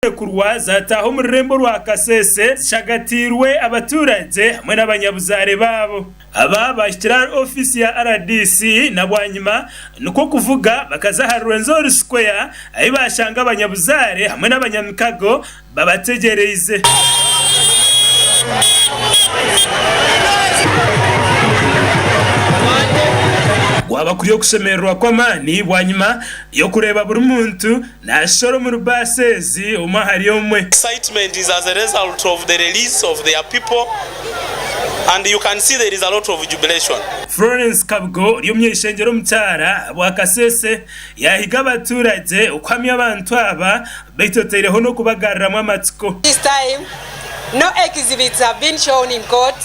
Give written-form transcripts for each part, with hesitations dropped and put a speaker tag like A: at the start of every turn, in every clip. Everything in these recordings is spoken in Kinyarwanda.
A: kurwaza taho mu rembo rwa Kasese shagatirwe abaturage hamwe n'abanyabuzare babo aba bashyira ofisi ya RDC na Bwanyima nuko kuvuga bakazaharura Nzori Square ayi bashanga abanyabuzare hamwe n'abanyamikago babategereze wabakuriye kusemerwa kw'amani Bwanyima yo kureba buri muntu nashoro mu rubasezi umahari yomwe.
B: Excitement is as a result of the release of their people, and you can see there is a lot of jubilation.
A: Florence Kabgo yo myeshengero mutara bwa Kasese yahiga abaturage ukwamya abantu aba bitotereho no kubagarramwe amatsiko.
C: This time no exhibits have been shown in court.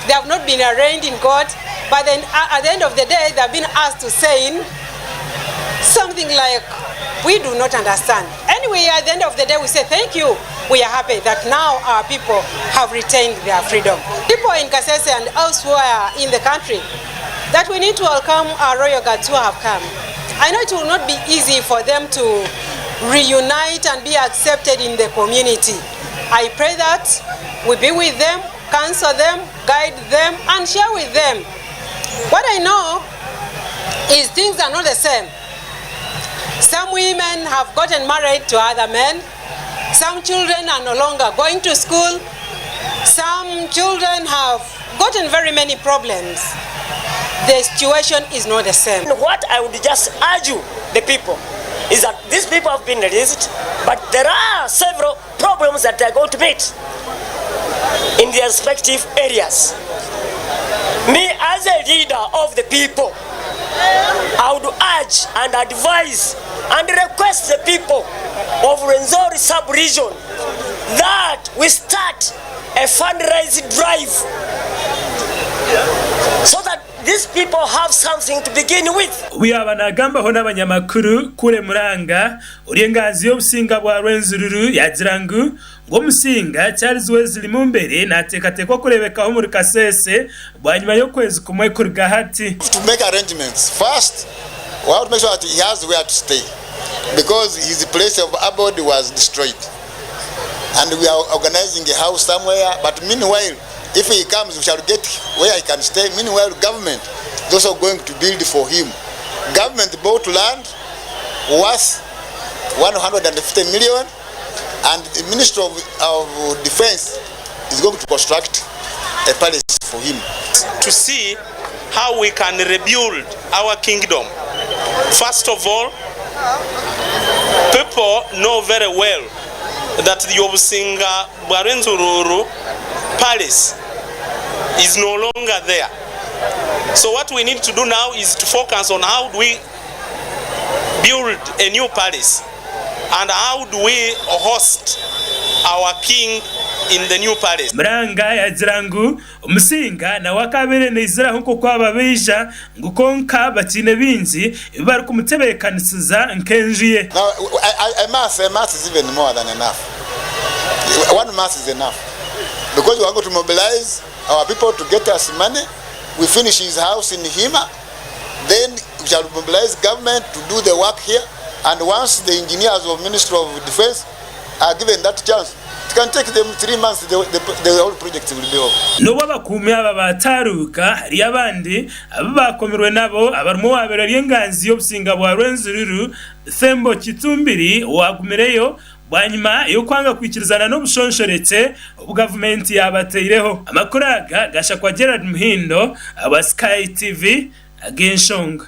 C: They have not been arraigned in court, but then at the end of the day they have been asked to say something like, we do not understand. Anyway, at the end of the day we say thank you. We are happy that now our people have retained their freedom. People in Kasese and elsewhere in the country, that we need to welcome our royal guards who have come. I know it will not be easy for them to reunite and be accepted in the community. I pray that we be with them, counsel them, guide them, and share with them. What I know is things are not the same. Some women have gotten married to other men. Some children are no longer going to school. Some children have gotten very many problems. The situation is not the same.
D: What I would just urge you, the people, is that these people have been released, but there are several problems that they are going to meet in their respective areas. Me as a leader of the people, I would urge and advise and request the people of Rwenzori sub-region that we start a fundraising drive so that these people have something to begin with.
A: We are banagamba ho n'abanyamakuru kure muranga urengazi yo businga bwa Rwenzururu yazirangu ngo musinga cyarizwe ziri mu mbere natekatekwa kurebeka ho muri Kasese Bwanyima yo kwezi kumwe kuri gahati.
E: To make arrangements first, we have to make sure that he has where to stay, because his place of abode was destroyed, and we are organizing a house somewhere. But meanwhile, if he comes, we shall get where he can stay. Meanwhile, government is also going to build for him. Government bought land worth 150 million, and the Minister of Defense is going to construct a palace for him.
B: To see how we can rebuild our kingdom. First of all, people know very well that the Obusinga Bwarenzururu Palace is no longer there. So what we need to do now is to focus on how do we build a new palace and how do we host our king in the new palace.
A: Mranga ya zirangu umusinga na wakabere nizira huko kwa babisha ngukonka bakine binzi bari kumutebekanisiza nkenjiye.
E: Now a mass is even more than enough. One mass is enough, because we are going to mobilize our people to get us money. We finish his house in Hima, then we shall mobilize government to do the work here, and once the engineers of Ministry of Defense are given that chance, it can take them 3 months, the whole project will be over.
A: No babakume aba bataruka hari abandi abakomerwe nabo abarimo wabera ryenganzi yo businga bwa Rwenzururu Thembo Kitumbiri wagumereyo Bwanyima yo kwanga kwikirizana no bushonshoretse government yabateireho amakuraga gasha kwa Gerard Muhindo aba Sky TV agenshonga.